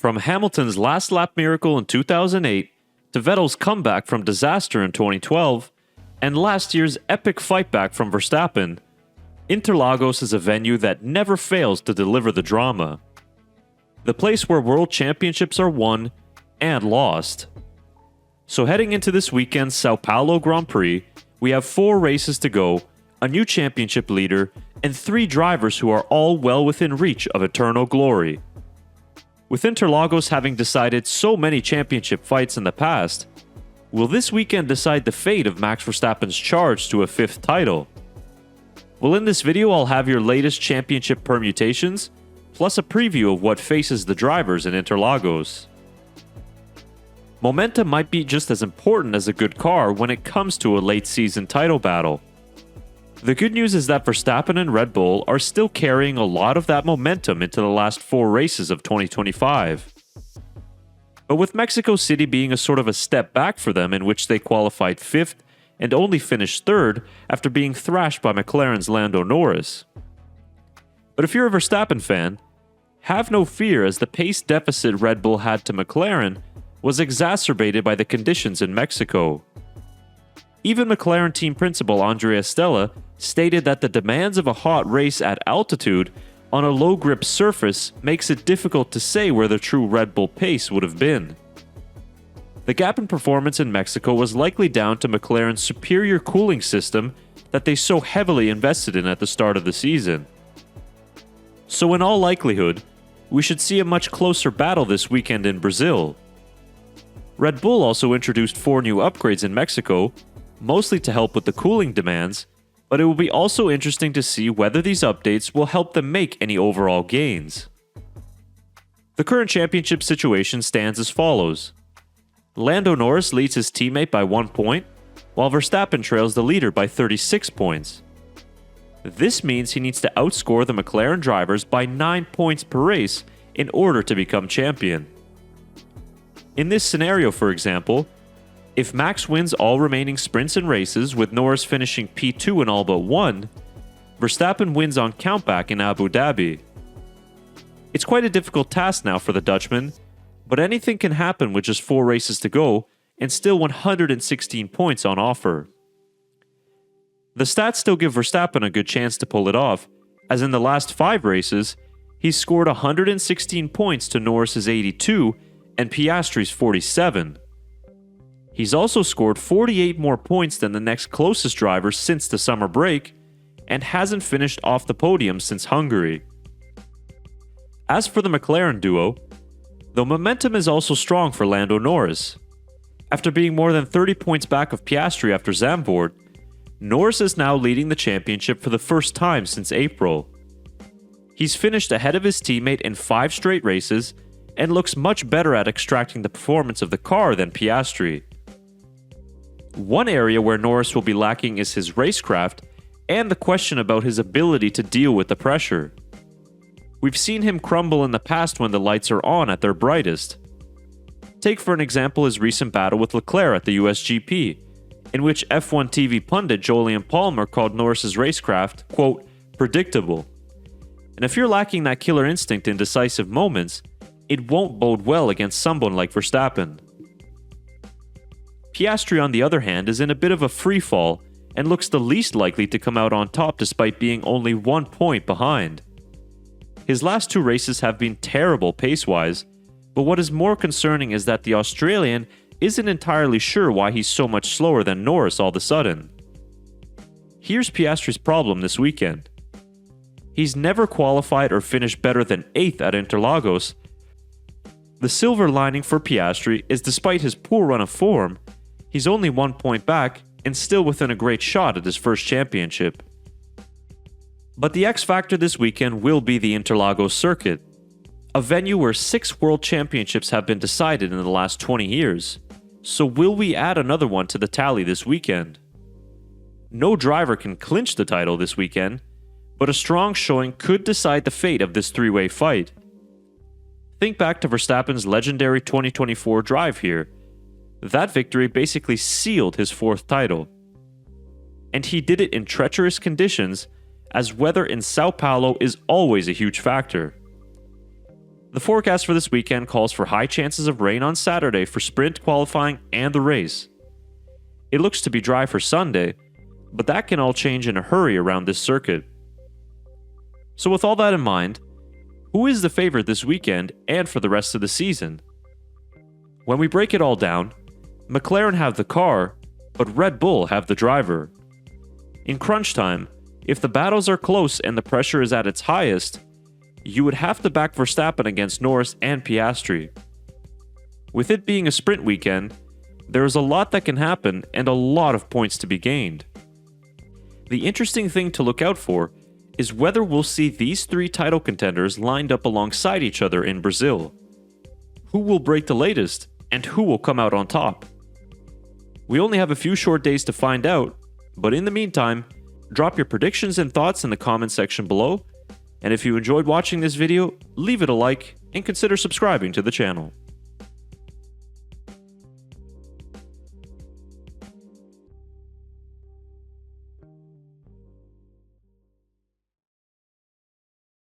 From Hamilton's last lap miracle in 2008 to Vettel's comeback from disaster in 2012, and last year's epic fightback from Verstappen, Interlagos is a venue that never fails to deliver the drama. The place where world championships are won and lost. So heading into this weekend's Sao Paulo Grand Prix, we have 4 races to go, a new championship leader, and 3 drivers who are all well within reach of eternal glory. With Interlagos having decided so many championship fights in the past, will this weekend decide the fate of Max Verstappen's charge to a 5th title? Well, in this video I'll have your latest championship permutations, plus a preview of what faces the drivers in Interlagos. Momentum might be just as important as a good car when it comes to a late season title battle. The good news is that Verstappen and Red Bull are still carrying a lot of that momentum into the last 4 races of 2025. But with Mexico City being a sort of a step back for them in which they qualified 5th and only finished 3rd after being thrashed by McLaren's Lando Norris. But if you're a Verstappen fan, have no fear as the pace deficit Red Bull had to McLaren was exacerbated by the conditions in Mexico. Even McLaren team principal Andrea Stella stated that the demands of a hot race at altitude on a low grip surface makes it difficult to say where the true Red Bull pace would have been. The gap in performance in Mexico was likely down to McLaren's superior cooling system that they so heavily invested in at the start of the season. So in all likelihood, we should see a much closer battle this weekend in Brazil. Red Bull also introduced 4 new upgrades in Mexico, mostly to help with the cooling demands, but it will be also interesting to see whether these updates will help them make any overall gains. The current championship situation stands as follows. Lando Norris leads his teammate by 1 point, while Verstappen trails the leader by 36 points. This means he needs to outscore the McLaren drivers by 9 points per race in order to become champion. In this scenario, for example, if Max wins all remaining sprints and races with Norris finishing P2 in all but 1, Verstappen wins on countback in Abu Dhabi. It's quite a difficult task now for the Dutchman, but anything can happen with just 4 races to go and still 116 points on offer. The stats still give Verstappen a good chance to pull it off, as in the last 5 races, he's scored 116 points to Norris's 82 and Piastri's 47. He's also scored 48 more points than the next closest driver since the summer break, and hasn't finished off the podium since Hungary. As for the McLaren duo, the momentum is also strong for Lando Norris. After being more than 30 points back of Piastri after Zandvoort, Norris is now leading the championship for the first time since April. He's finished ahead of his teammate in 5 straight races and looks much better at extracting the performance of the car than Piastri. One area where Norris will be lacking is his racecraft and the question about his ability to deal with the pressure. We've seen him crumble in the past when the lights are on at their brightest. Take for an example his recent battle with Leclerc at the US GP, in which F1 TV pundit Jolyon Palmer called Norris's racecraft, quote, predictable. And if you're lacking that killer instinct in decisive moments, it won't bode well against someone like Verstappen. Piastri, on the other hand, is in a bit of a free fall and looks the least likely to come out on top despite being only 1 point behind. His last 2 races have been terrible pace-wise, but what is more concerning is that the Australian isn't entirely sure why he's so much slower than Norris all of a sudden. Here's Piastri's problem this weekend. He's never qualified or finished better than 8th at Interlagos. The silver lining for Piastri is despite his poor run of form, he's only 1 point back and still within a great shot at his first championship. But the X factor this weekend will be the Interlagos circuit, a venue where 6 world championships have been decided in the last 20 years. So will we add another one to the tally this weekend? No driver can clinch the title this weekend, but a strong showing could decide the fate of this 3-way fight. Think back to Verstappen's legendary 2024 drive here. That victory basically sealed his 4th title. And he did it in treacherous conditions, as weather in Sao Paulo is always a huge factor. The forecast for this weekend calls for high chances of rain on Saturday for sprint qualifying and the race. It looks to be dry for Sunday, but that can all change in a hurry around this circuit. So with all that in mind, who is the favorite this weekend and for the rest of the season? When we break it all down, McLaren have the car, but Red Bull have the driver. In crunch time, if the battles are close and the pressure is at its highest, you would have to back Verstappen against Norris and Piastri. With it being a sprint weekend, there is a lot that can happen and a lot of points to be gained. The interesting thing to look out for is whether we'll see these three title contenders lined up alongside each other in Brazil. Who will break the latest, and who will come out on top? We only have a few short days to find out, but in the meantime, drop your predictions and thoughts in the comment section below, and if you enjoyed watching this video, leave it a like and consider subscribing to the channel.